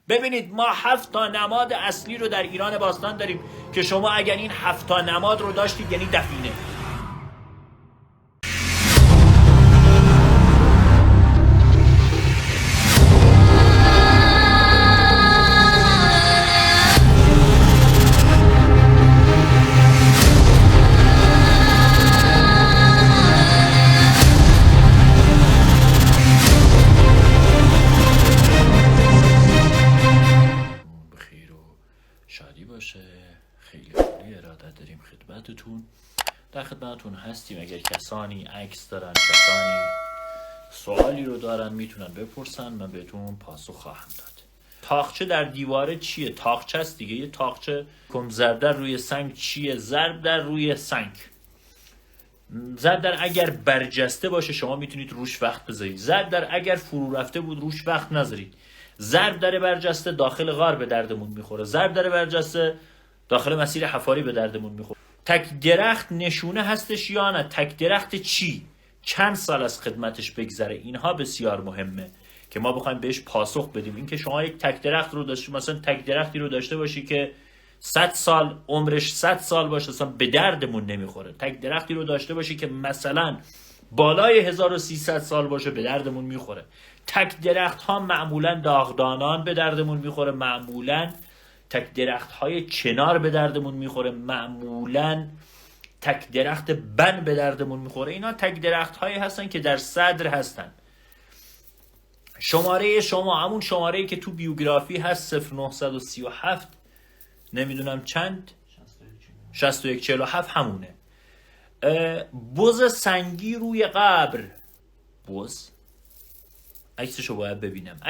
ببینید ما 7 تا نماد اصلی رو در ایران باستان داریم که شما اگر این 7 تا نماد رو داشتید یعنی دفینه. شادی باشه. خیلی ارادت داریم خدمتتون. در خدمتتون هستیم. اگر کسانی عکس دارن، کسانی سوالی رو دارن میتونن بپرسن، من بهتون پاسخ خواهم داد. تاقچه در دیواره چیه؟ تاقچه است دیگه. یه تاقچه ضرب در روی سنگ چیه؟ ضرب در روی سنگ. ضرب در اگر برجسته باشه شما میتونید روش وقت بذارید. ضرب در اگر فرو رفته بود روش وقت نذارید. ضرب در برجسته داخل غار به دردمون میخوره. ضرب در برجسته داخل مسیر حفاری به دردمون میخوره. تک درخت نشونه هستش یا نه؟ تک درخت چی؟ چند سال از خدمتش بگذره؟ اینها بسیار مهمه که ما بخوایم بهش پاسخ بدیم. این که شما یک تک درخت رو داشته، مثلا تک درختی رو داشته باشی که 100 سال عمرش 100 سال باشه، اصلا به دردمون نمیخوره. تک درختی رو داشته باشی که مثلا بالای 1300 سال باشه، به دردمون میخوره. تک درخت ها معمولا داغدانان به دردمون میخوره، معمولا تک درخت های چنار به دردمون میخوره، معمولا تک درخت بن به دردمون میخوره. اینا تک درخت هایی هستن که در صدر هستن. شماره شما همون شماره‌ای که تو بیوگرافی هست 0937 نمیدونم چند 6147 همونه. بز سنگی روی قبر، بز عکسشو باید ببینم.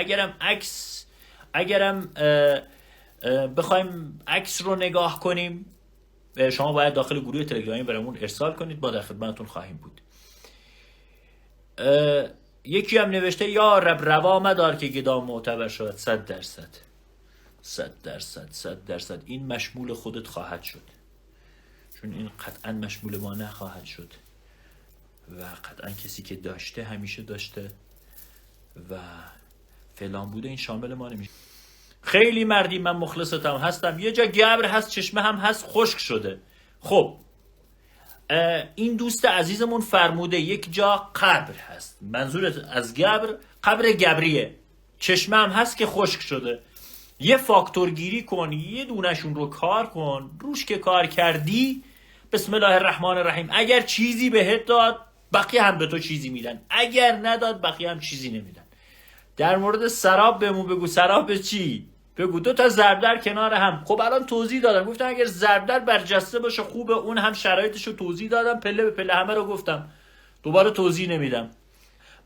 اگرم بخوایم عکس رو نگاه کنیم، شما باید داخل گروه تلگرامی برامون ارسال کنید، با در خدمتتون خواهیم بود. یکی هم نوشته یا رب روا مدار که گدا معتبر شد. 100% این مشمول خودت خواهد شد، چون این قطعا مشمول ما نخواهد شد و قطعا کسی که داشته همیشه داشته و فلان بوده، این شامل ما نمیشه. خیلی مردی، من مخلصتم هستم. یه جا گبر هست، چشمه هم هست، خشک شده. خب این دوست عزیزمون فرموده یک جا قبر هست، منظورت از قبر گبریه، چشمه هم هست که خشک شده. یه فاکتور گیری کن، یه دونشون رو کار کن. روش که کار کردی، بسم الله الرحمن الرحیم، اگر چیزی بهت داد بقیه هم به تو چیزی میدن، اگر نداد بقیه هم چیزی نمیدن. در مورد سراب بهمون بگو. سراب به چی؟ بگو 2 تا ضربدر کنار هم. خب الان توضیح دادم، گفتم اگر ضربدر برجسته باشه خوبه، اون هم شرایطش رو توضیح دادم، پله به پله همه رو گفتم، دوباره توضیح نمیدم.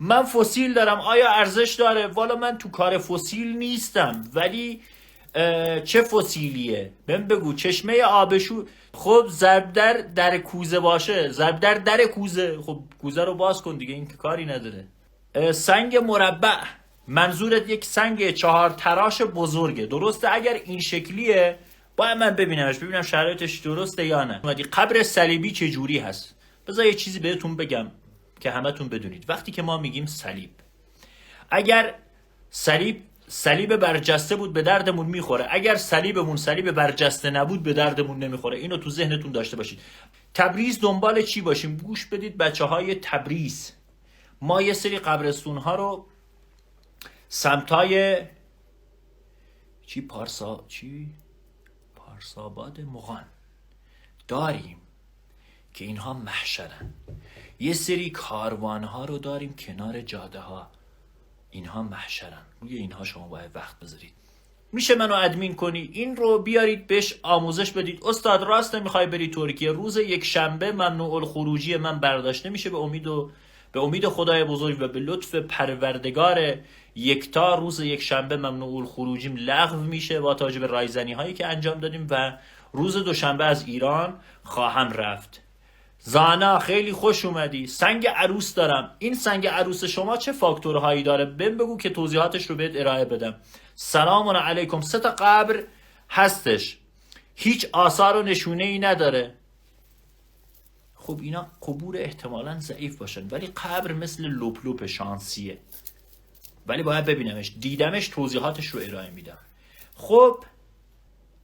من فسیل دارم، آیا ارزش داره؟ والا من تو کار فسیل نیستم، ولی چه فسیلیه؟ بهم بگو. چشمه آبشو، خب ضربدر در کوزه باشه، ضربدر در کوزه، خب کوزه رو باز کن دیگه، این که کاری نداره. سنگ مربع، منظورت یک سنگ 4 تراش بزرگه، درسته؟ اگر این شکلیه باید من ببینم شرایطش درسته یا نه. قبر صلیبی چه جوری هست؟ بذار یه چیزی بهتون بگم که همتون بدونید. وقتی که ما میگیم صلیب، اگر صلیب برجسته بود به دردمون میخوره، اگر صلیبمون صلیب برجسته نبود به دردمون نمیخوره. اینو تو ذهنتون داشته باشید. تبریز دنبال چی باشیم؟ گوش بدید بچهای تبریز، ما یه سری قبرستون ها رو سمتای پارساباد مغان داریم که اینها محشرن. یه سری کاروان ها رو داریم کنار جاده ها، اینها محشرن. روی اینها شما باید وقت بذارید. میشه منو ادمین کنی، این رو بیارید بهش آموزش بدید. استاد راست نمیخوای بری ترکیه، روز یک شنبه ممنوع الخروجی من برداشته میشه، به امید خدای بزرگ و به لطف پروردگار یکتا روز یک شنبه ممنوع الخروجیم لغو میشه با توجه به رایزنی هایی که انجام دادیم و روز دوشنبه از ایران خواهم رفت. زانا خیلی خوش اومدی. سنگ عروس دارم. این سنگ عروس شما چه فاکتورهایی داره؟ بگو که توضیحاتش رو بهت ارائه بدم. سلام علیکم. 3 تا قبر هستش، هیچ آثار و نشونه ای نداره. خب اینا قبور احتمالاً ضعیف باشن، ولی قبر مثل لپ شانسیه، ولی باید ببینمش، دیدمش، توضیحاتش رو ارائه میدم. خب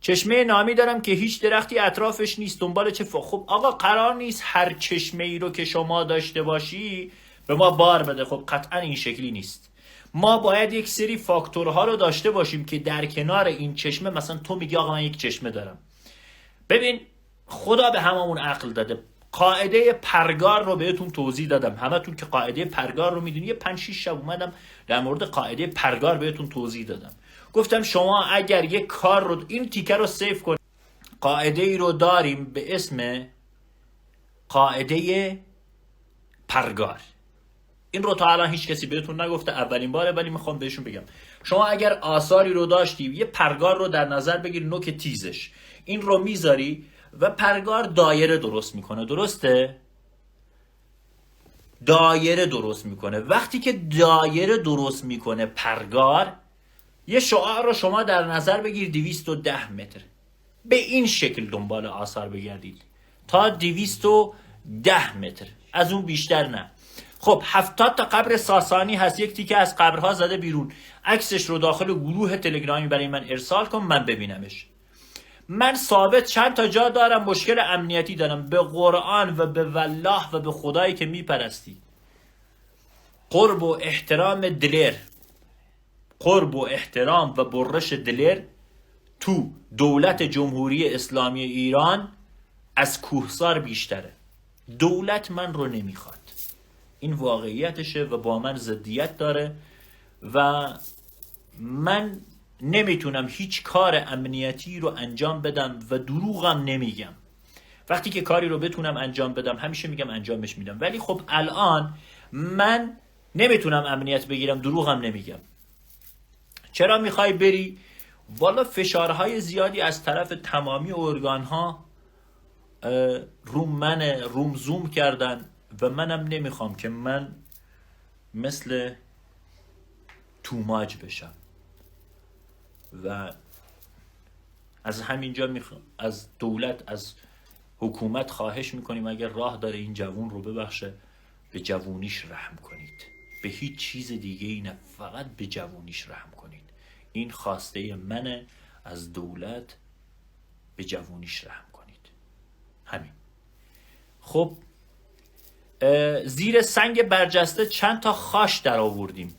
چشمه نامی دارم که هیچ درختی اطرافش نیست، دنبال چه خب آقا قرار نیست هر چشمه ای رو که شما داشته باشی به ما بار بده. خب قطعا این شکلی نیست. ما باید یک سری فاکتورها رو داشته باشیم که در کنار این چشمه، مثلا تو میگی آقا من یک چشمه دارم. ببین خدا به هممون عقل داده. قاعده پرگار رو بهتون توضیح دادم، همتون که قاعده پرگار رو میدونی. 5-6 شب اومدم در مورد قاعده پرگار بهتون توضیح دادم. گفتم شما اگر یک کار رو، این تیکه رو سیف کن، قاعده ای رو داریم به اسم قاعده پرگار. این رو تا الان هیچ کسی بهتون نگفته، اولین باره، ولی میخوام بهشون بگم. شما اگر آثاری رو داشتی، یه پرگار رو در نظر بگیر، نوک تیزش، این رو میذاری و پرگار دایره درست میکنه. درسته؟ دایره درست میکنه. وقتی که دایره درست میکنه پرگار، یه شعاع رو شما در نظر بگیر 210 متر. به این شکل دنبال آثار بگردید تا 210 متر، از اون بیشتر نه. خب 70 تا قبر ساسانی هست، یک تیکه از قبرها زده بیرون. عکسش رو داخل گروه تلگرامی برای من ارسال کن، من ببینمش. من ثابت چند تا جا دارم مشکل امنیتی دارم، به قرآن و به والله و به خدایی که میپرستی. قرب و احترام دلیر، قرب و احترام و برش دلیر تو دولت جمهوری اسلامی ایران از کوهسار بیشتره. دولت من رو نمیخواد، این واقعیتشه و با من ضدیت داره و من نمیتونم هیچ کار امنیتی رو انجام بدم و دروغم نمیگم. وقتی که کاری رو بتونم انجام بدم همیشه میگم انجامش میدم، ولی خب الان من نمیتونم امنیت بگیرم، دروغم نمیگم. چرا میخوای بری؟ والا فشارهای زیادی از طرف تمامی ارگانها روم زوم کردن و منم نمیخوام که من مثل توماج بشم و از همینجا از دولت، از حکومت خواهش میکنیم اگر راه داره این جوون رو ببخشه، به جوونیش رحم کنید، به هیچ چیز دیگه ای نه، فقط به جوونیش رحم کنید. این خواسته منه از دولت، به جوونیش رحم کنید، همین. خب زیر سنگ برجسته چند تا خاش در آوردیم.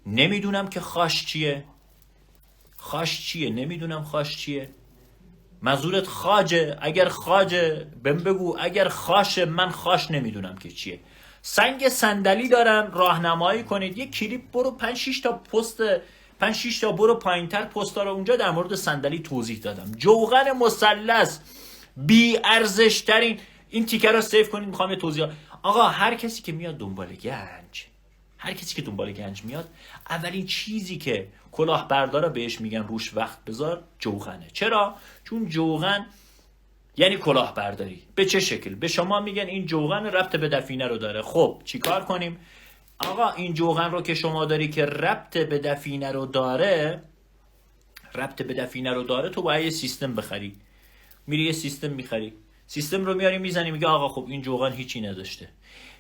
نمیدونم که خاش چیه. خاش چیه؟ نمیدونم خاش چیه. منظورت خاجه؟ اگر خاجه بهم بگو، اگر خاشه من خاش نمیدونم که چیه. سنگ صندلی دارم، راهنمایی کنید. یک کلیپ برو 5-6 تا پست، 5-6 تا برو پایینتر پستا رو اونجا در مورد صندلی توضیح دادم. جوغن مثلث بی ارزش ترین. این تیکر رو سیو کنید، میخوام یه توضیح. آقا هر کسی که میاد دنبال گنج، هر کسی که دنبال گنج میاد، اولین چیزی که کلاهبردارا بهش میگن روش وقت بذار جوغنه. چرا؟ چون جوغن یعنی کلاهبرداری. به چه شکل؟ به شما میگن این جوغن ربط به دفینه رو داره. خب چیکار کنیم؟ آقا این جوغن رو که شما داری که ربط به دفینه رو داره، ربط به دفینه رو داره، تو باید یه سیستم بخری. میری یه سیستم میخری، سیستم رو میاری میزنی، میگه آقا خب این جوغن هیچی نداشته.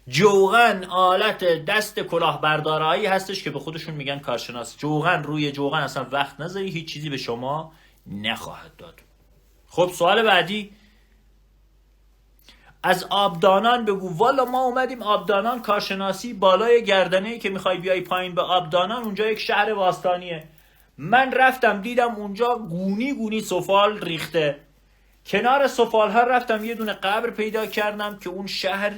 جوغن آلت دست کلاهبردارایی هستش که به خودشون میگن کارشناس. جوغن روی جوغن اصلا وقت نذاری، هیچ چیزی به شما نخواهد داد. خب سوال بعدی، از آبدانان بگو. والا ما اومدیم آبدانان، کارشناسی بالای گردنه‌ای که میخوای بیای پایین به آبدانان، اونجا یک شهر باستانیه. من رفتم دیدم اونجا گونی گونی سفال ریخته. کنار سفال ها رفتم یه دونه قبر پیدا کردم که اون شهر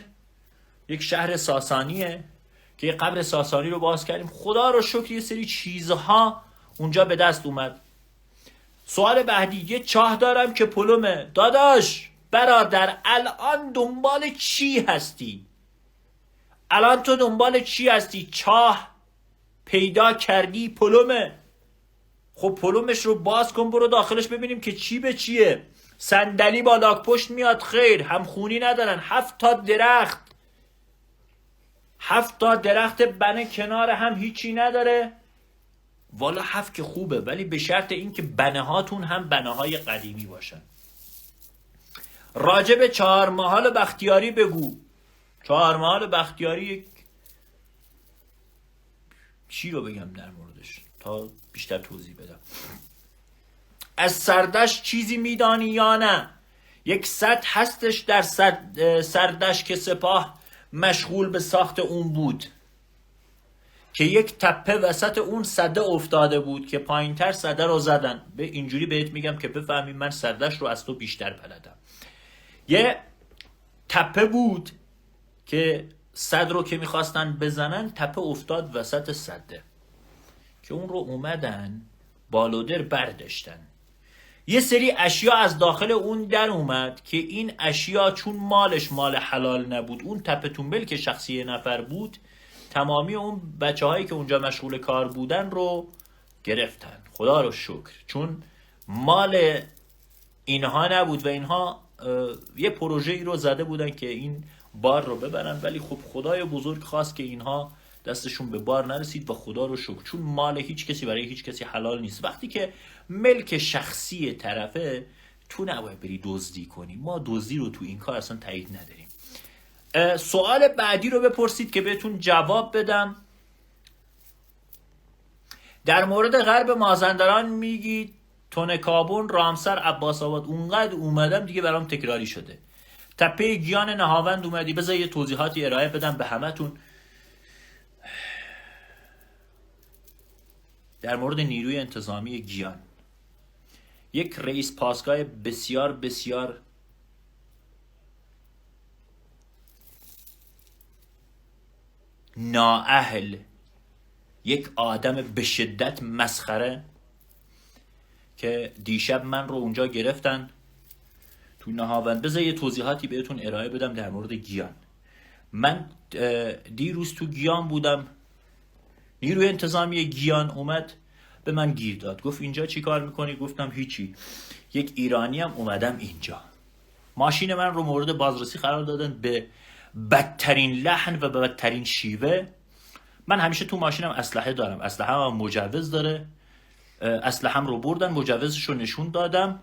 یک شهر ساسانیه که یه قبر ساسانی رو باز کردیم. خدا رو شکر یه سری چیزها اونجا به دست اومد. سوال بعدی، یه چاه دارم که پلومه. داداش برادر الان دنبال چی هستی؟ الان تو دنبال چی هستی؟ چاه پیدا کردی، پلومه. خب پلومش رو باز کن، برو داخلش ببینیم که چی به چیه. صندلی با لاک پشت میاد، خیر همخونی ندارن. 7 تا درخت، 7 تا درخت بنه کنار هم هیچی نداره. والا 7 که خوبه، ولی به شرط اینکه بنه هاتون هم بنه های قدیمی باشن. راجب 4 محال بختیاری بگو. 4 محال بختیاری یک چی رو بگم در موردش تا بیشتر توضیح بدم. از سردشت چیزی میدانی یا نه؟ یک سد هستش در سردشت که سپاه مشغول به ساخت اون بود، که یک تپه وسط اون سده افتاده بود که پایین تر سده رو زدن. به اینجوری بهت میگم که بفهمی من سردشت رو از تو بیشتر بلدم. یه تپه بود که صد رو که میخواستن بزنن، تپه افتاد وسط سده که اون رو اومدن بالودر برداشتن. یه سری اشیا از داخل اون در اومد که این اشیا چون مالش مال حلال نبود، اون تپه تومبل که شخصی نفر بود، تمامی اون بچه هایی که اونجا مشغول کار بودن رو گرفتن. خدا رو شکر، چون مال اینها نبود و اینها یه پروژه ای رو زده بودن که این بار رو ببرن، ولی خب خدای بزرگ خواست که اینها دستشون به بار نرسید و خدا رو شکر، چون مال هیچ کسی برای هیچ کسی حلال نیست. وقتی که ملک شخصی طرفه، تو نباید بری دزدی کنی. ما دزدی رو تو این کار اصلا تایید نداریم. سوال بعدی رو بپرسید که بهتون جواب بدم. در مورد غرب مازندران میگید تونکابون، رامسر، عباس آباد. اونقدر اومدم دیگه برام تکراری شده. تپه گیان نهاوند اومدی، بذار یه توضیحاتی ارائه بدم به همتون. در مورد نیروی انتظامی گیان، یک رئیس پاسگاه بسیار بسیار نااهل، یک آدم به شدت مسخره که دیشب من رو اونجا گرفتن تو نهاوند. بذار یه توضیحاتی بهتون ارائه بدم در مورد گیان. من دیروز تو گیان بودم، نیروی انتظامی گیان اومد به من گیر داد، گفت اینجا چی کار میکنی؟ گفتم هیچی. یک ایرانی هم اومدم اینجا، ماشین من رو مورد بازرسی قرار دادن به بدترین لحن و به بدترین شیوه. من همیشه تو ماشینم اسلحه دارم، اسلحه هم مجوز داره، اسلحه هم رو بردن، مجوزش رو نشون دادم،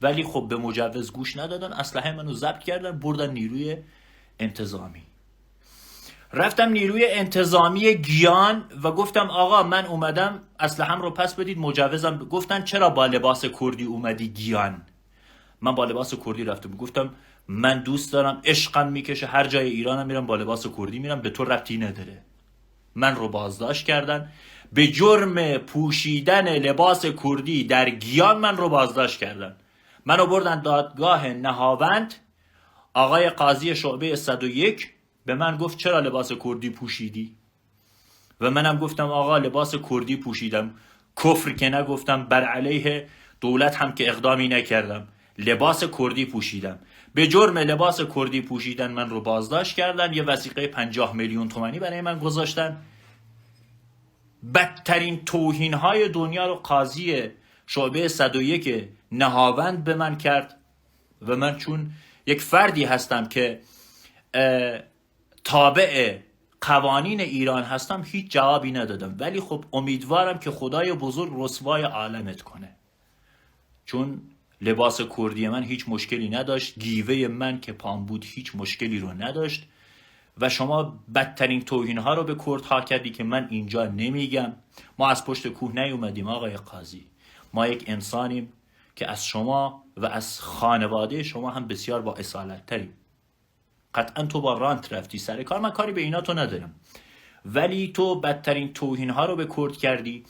ولی خب به مجوز گوش ندادن، اسلحه منو ضبط کردن، بردن نیروی انتظامی. رفتم نیروی انتظامی گیان و گفتم آقا من اومدم، اسلحه‌ام رو پس بدید، مجوزم. گفتن چرا با لباس کردی اومدی گیان؟ من با لباس کردی رفتم. گفتم من دوست دارم، عشقم میکشه، هر جای ایرانم میرم با لباس کردی میرم، به تو ربطی نداره. من رو بازداشت کردن به جرم پوشیدن لباس کردی در گیان، من رو بازداشت کردن. منو بردن دادگاه نهاوند. آقای قاضی شعبه 101 به من گفت چرا لباس کردی پوشیدی؟ و منم گفتم آقا لباس کردی پوشیدم، کفر که نگفتم، بر علیه دولت هم که اقدامی نکردم، لباس کردی پوشیدم. به جرم لباس کردی پوشیدن من رو بازداشت کردن، یه وثیقه 50 میلیون تومانی برای من گذاشتن. بدترین توهین‌های دنیا رو قاضی شعبه 101 نهاوند به من کرد و من چون یک فردی هستم که تابع قوانین ایران هستم هیچ جوابی ندادم. ولی خب امیدوارم که خدای بزرگ رسوای عالمت کنه، چون لباس کردی من هیچ مشکلی نداشت، گیوه من که پام بود هیچ مشکلی رو نداشت و شما بدترین توهین‌ها رو به کردها کردی که من اینجا نمیگم. ما از پشت کوه نیومدیم آقای قاضی، ما یک انسانیم که از شما و از خانواده شما هم بسیار با اصالت تریم. قطعا تو با رانت رفتی سر کار، من کاری به اینا تو ندارم، ولی تو بدترین توهین‌ها رو به کرد کردی.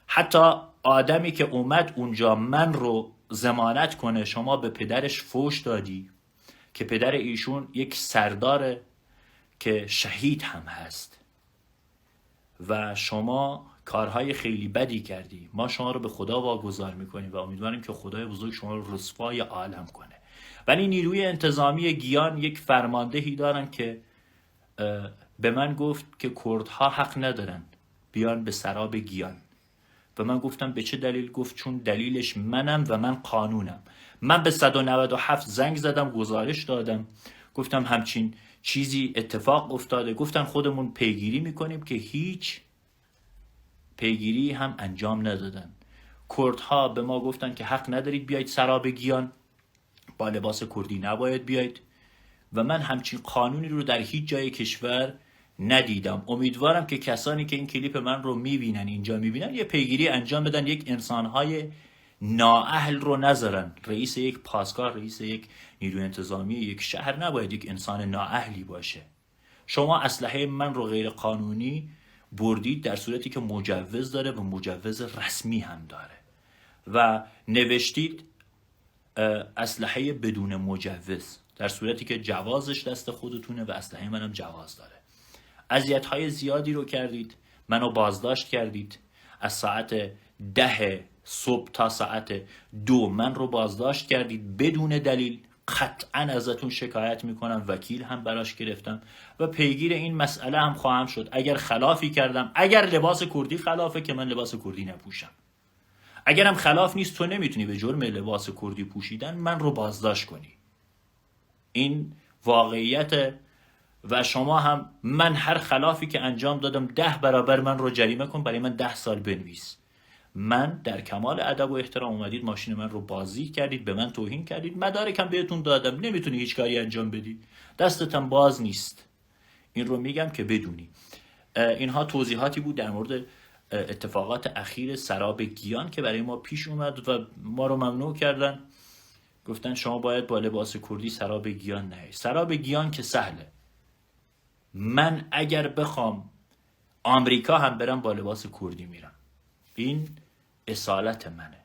حتی آدمی که اومد اونجا من رو ضمانت کنه، شما به پدرش فوش دادی که پدر ایشون یک سرداره که شهید هم هست و شما کارهای خیلی بدی کردی. ما شما رو به خدا واگذار میکنیم و امیدواریم که خدای بزرگ شما رو رسوای عالم کنه. ولی نیروی انتظامی گیان یک فرماندهی دارن که به من گفت که کردها حق ندارن بیان به سراب گیان و من گفتم به چه دلیل؟ گفت چون دلیلش منم و من قانونم. من به 197 زنگ زدم، گزارش دادم، گفتم همچین چیزی اتفاق افتاده. گفتن خودمون پیگیری میکنیم، که هیچ پیگیری هم انجام ندادن. کردها به ما گفتن که حق ندارید بیایید سراب گیان، با لباس کردی نباید بیایید و من همچین قانونی رو در هیچ جای کشور ندیدم. امیدوارم که کسانی که این کلیپ من رو میبینن، اینجا میبینن، یه پیگیری انجام بدن، یک انسانهای نااهل رو نذارن. رئیس یک پاسگاه، رئیس یک نیروی انتظامی یک شهر نباید یک انسان نااهلی باشه. شما اسلحه من رو غیر قانونی بردید در صورتی که مجوز داره و مجوز رسمی هم داره و نوشتید اسلحه بدون مجوز، در صورتی که جوازش دست خودتونه و اسلحه منم جواز داره. اذیت‌های زیادی رو کردید، منو بازداشت کردید. از ساعت 10 صبح تا ساعت 2 من رو بازداشت کردید بدون دلیل. قطعا ازتون شکایت میکنم، وکیل هم براش گرفتم و پیگیر این مسئله هم خواهم شد. اگر خلافی کردم، اگر لباس کردی خلافه که من لباس کردی نپوشم، اگرم خلاف نیست تو نمیتونی به جرم لباس کردی پوشیدن من رو بازداشت کنی. این واقعیت. و شما هم من هر خلافی که انجام دادم 10 برابر من رو جریمه کن، برای من 10 سال بنویس. من در کمال ادب و احترام اومدید ماشین من رو بازی کردید، به من توهین کردید، مدارکم بهتون دادم، نمیتونی هیچ کاری انجام بدی، دستتم باز نیست. این رو میگم که بدونی. اینها توضیحاتی بود در مورد اتفاقات اخیر سراب گیان که برای ما پیش اومد و ما رو ممنوع کردن. گفتن شما باید با لباس کردی سراب گیان نهی. سراب گیان که سهله. من اگر بخوام آمریکا هم برم با لباس کردی میرم. این اصالت منه.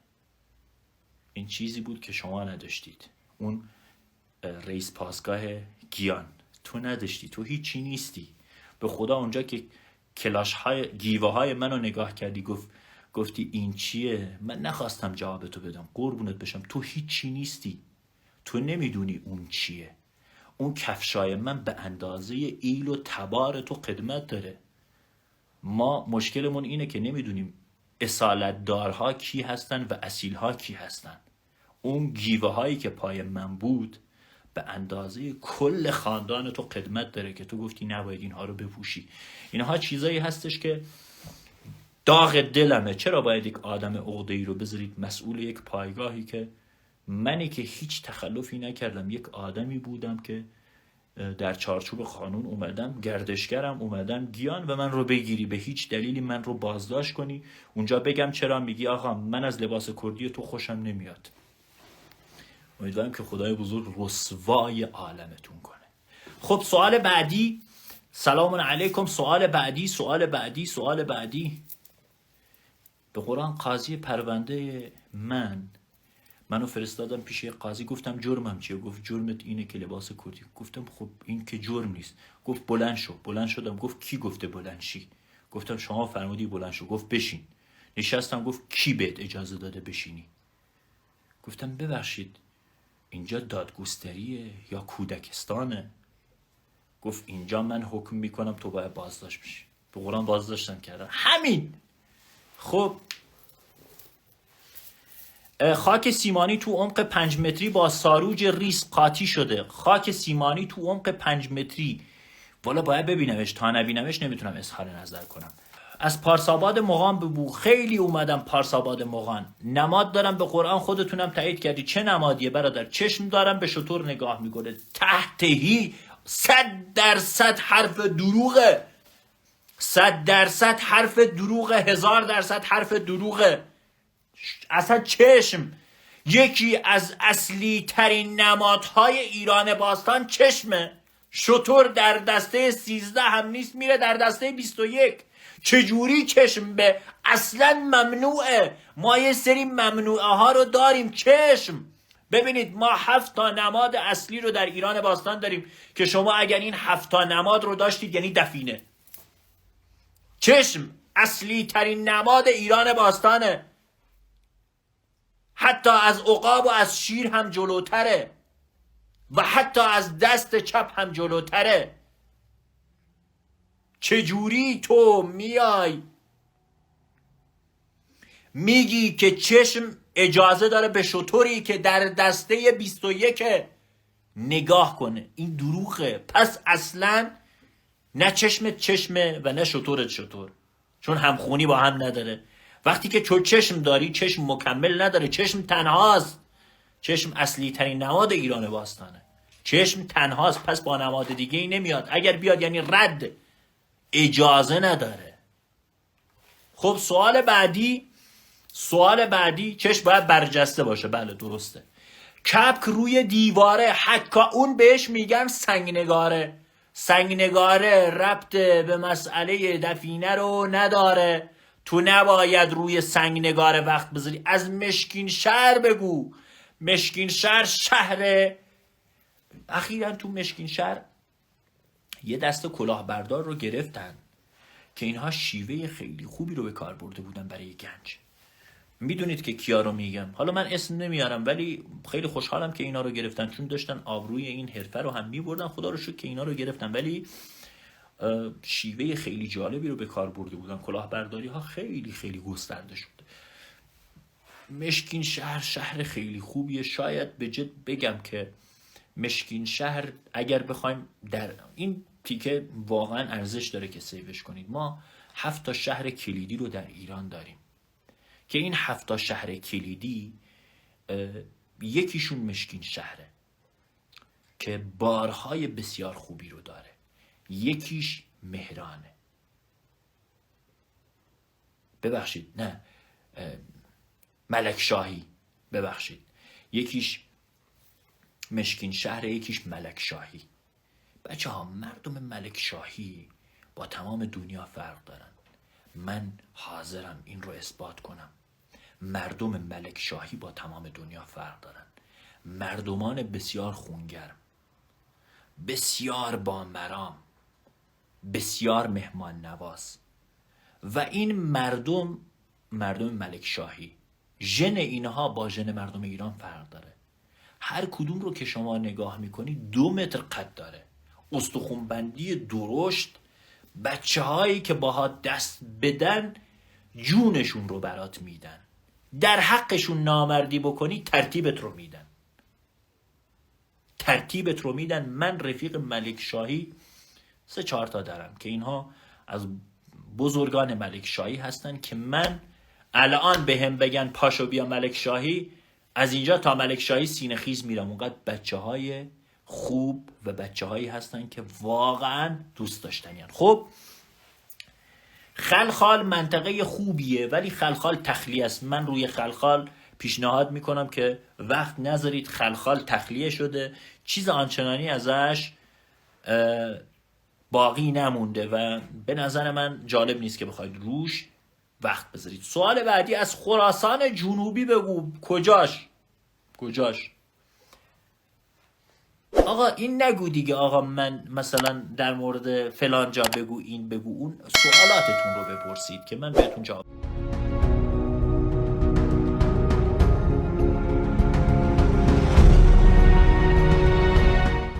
این چیزی بود که شما نداشتید. اون رئیس پاسگاه گیان تو نداشتی، تو هیچی نیستی. به خدا اونجا که کلاش های گیوه های منو نگاه کردی گفتی این چیه، من نخواستم جواب تو بدم، قربونت بشم، تو هیچی نیستی، تو نمیدونی اون چیه. اون کفشای من به اندازه ایل و تبار تو قدمت داره. ما مشکلمون اینه که نمیدونیم اصالت دارها کی هستن و اصیلها کی هستن. اون گیوه هایی که پای من بود به اندازه کل خاندان تو قدمت داره که تو گفتی نباید اینها رو بپوشی. اینها چیزایی هستش که داغ دلمه. چرا باید یک آدم عقده‌ای رو بذارید مسئول یک پایگاهی که منی که هیچ تخلفی نکردم، یک آدمی بودم که در چارچوب قانون اومدم، گردشگرم، اومدم گیان و من رو بگیری به هیچ دلیلی من رو بازداشت کنی، اونجا بگم چرا، میگی آقا من از لباس کردی تو خوشم نمیاد. امیدوارم که خدای بزرگ رسوای عالمتون کنه. خب سوال بعدی. سلام علیکم. سوال بعدی. به قرآن قاضی پرونده منو فرستادم پیش یک قاضی. گفتم جرمم چیه؟ گفت جرمت اینه که لباس کردی. گفتم خب این که جرم نیست. گفت بلند شدم. گفت کی گفته بلند شی؟ گفتم شما فرمودی بلند شو. گفت بشین. نشستم. گفت کی بهت اجازه داده بشینی؟ گفتم ببخشید اینجا دادگستریه یا کودکستانه؟ گفت اینجا من حکم میکنم تو باید بازداشت بشی. به قرآن بازداشتم کردم. همین. خب خاک سیمانی تو عمق 5 متری با ساروج ریس قاطی شده. خاک سیمانی تو عمق 5 متری. والا باید ببینمش، تا نبینمش نمیتونم اظهار نظر کنم. از پارساباد مغان ببو. خیلی اومدم پارساباد مغان. نماد دارم به قرآن، خودتونم تایید کردی. چه نمادیه برادر؟ چشم دارم به شطور نگاه میکنه. تحتهی 100% حرف دروغه. 100% حرف دروغه. 1000% حرف دروغه. اصلا چشم یکی از اصلی ترین نمادهای ایران باستان چشمه. شطور در دسته 13 هم نیست، میره در دسته 21. چجوری چشم به؟ اصلا ممنوعه. ما یه سری ممنوعه ها رو داریم. چشم ببینید ما 7 تا نماد اصلی رو در ایران باستان داریم که شما اگر این 7 تا نماد رو داشتید یعنی دفینه. چشم اصلی ترین نماد ایران باستانه. حتی از عقاب و از شیر هم جلوتره و حتی از دست چپ هم جلوتره. چجوری تو میای میگی که چشم اجازه داره به شطوری که در دسته 21 نگاه کنه؟ این دروغه. پس اصلا نه چشمت چشمه و نه شطورت شطور، چون همخونی با هم نداره. وقتی که چشم داری چشم مکمل نداره. چشم تنهاست. چشم اصلی ترین نماد ایران باستانه. چشم تنهاست، پس با نماد دیگه ای نمیاد. اگر بیاد یعنی رد، اجازه نداره. خب سوال بعدی. سوال بعدی، چشم باید برجسته باشه. بله درسته. کپک روی دیواره، حکا اون بهش میگن سنگنگاره. سنگنگاره ربط به مسئله دفینه رو نداره. تو نباید روی سنگنگاره وقت بذاری. از مشکین شهر بگو. مشکین شهر اخیراً تو مشکین شهر یه دست کلاهبردار رو گرفتن که اینها شیوه خیلی خوبی رو به کار برده بودن برای گنج. میدونید که کیا رو میگم. حالا من اسم نمیارم ولی خیلی خوشحالم که اینا رو گرفتن، چون داشتن آبروی این حرفه رو هم میبردن. خدا رو شکر که اینا رو گرفتن، ولی شیوه خیلی جالبی رو به کار برده بودن. کلاهبرداری ها خیلی خیلی گسترده شد. مشکین شهر خیلی خوبیه. شاید به جد بگم که مشکین شهر اگر بخوایم در این تیکه واقعا ارزش داره که سیوش کنید. ما 7 شهر کلیدی رو در ایران داریم که این 7 شهر کلیدی یکیشون مشکین شهره که بارهای بسیار خوبی رو داره. یکیش مهرانه. ببخشید نه، ملکشاهی. ببخشید، یکیش مشکین شهر، یکیش ملکشاهی. بچه ها، مردم ملکشاهی با تمام دنیا فرق دارن. من حاضرم این رو اثبات کنم. مردم ملکشاهی با تمام دنیا فرق دارن. مردمان بسیار خونگرم، بسیار بامرام، بسیار مهمان نواز. و این مردم ملکشاهی، ژن اینها با ژن مردم ایران فرق داره. هر کدوم رو که شما نگاه میکنی 2 متر قد داره، استخونبندی درشت. بچه هایی که باها دست بدن جونشون رو برات میدن. در حقشون نامردی بکنی ترتیبت رو میدن. من رفیق ملکشاهی 3-4 تا دارم که اینها از بزرگان ملکشاهی هستن که من الان به هم بگن پاشو بیا ملکشاهی، از اینجا تا ملکشاهی سینه خیز میرم. اونقدر بچه های خوب و بچه هایی هستن که واقعا دوست داشتنیان. خب خلخال منطقه خوبیه ولی خلخال تخلیه است. من روی خلخال پیشنهاد میکنم که وقت نذارید. خلخال تخلیه شده، چیز آنچنانی ازش باقی نمونده و به نظر من جالب نیست که بخواید روش وقت بذارید. سوال بعدی، از خراسان جنوبی بگو. کجاش؟ آقا این نگو دیگه. آقا من مثلا در مورد فلان جا بگو، این بگو اون. سوالاتتون رو بپرسید که من بهتون جواب